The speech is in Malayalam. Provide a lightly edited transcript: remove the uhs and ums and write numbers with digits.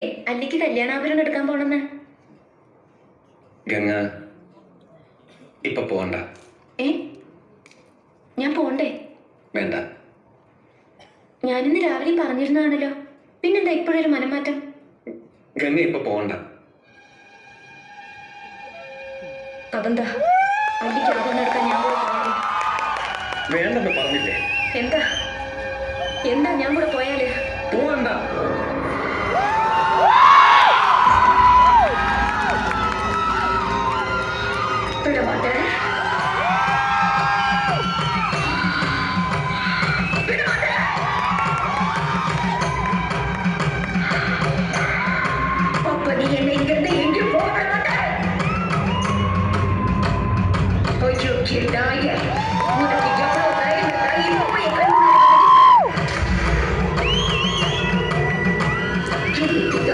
അല്ലിക്ക് കല്യാണാഭരണം എടുക്കാൻ പോണെന്ന്. ഗംഗ ഇപ്പൊ പോണ്ട. ഞാൻ പോണ്ടേ? വേണ്ട. ഞാനിന്ന് രാവിലെ പറഞ്ഞിരുന്നാണല്ലോ, പിന്നെന്താ ഇപ്പോഴൊരു മനംമാറ്റം? ഗംഗ ഇപ്പൊ പോണ്ട. അതെന്താ? അല്ലിക്ക് ആഭരണം എടുക്കാൻ ഞാൻ കൂടെ പോയാലോ? വേണ്ടെന്ന് പറഞ്ഞില്ലേ? എന്താ എന്താ ഞാൻ കൂടെ പോയാലോ?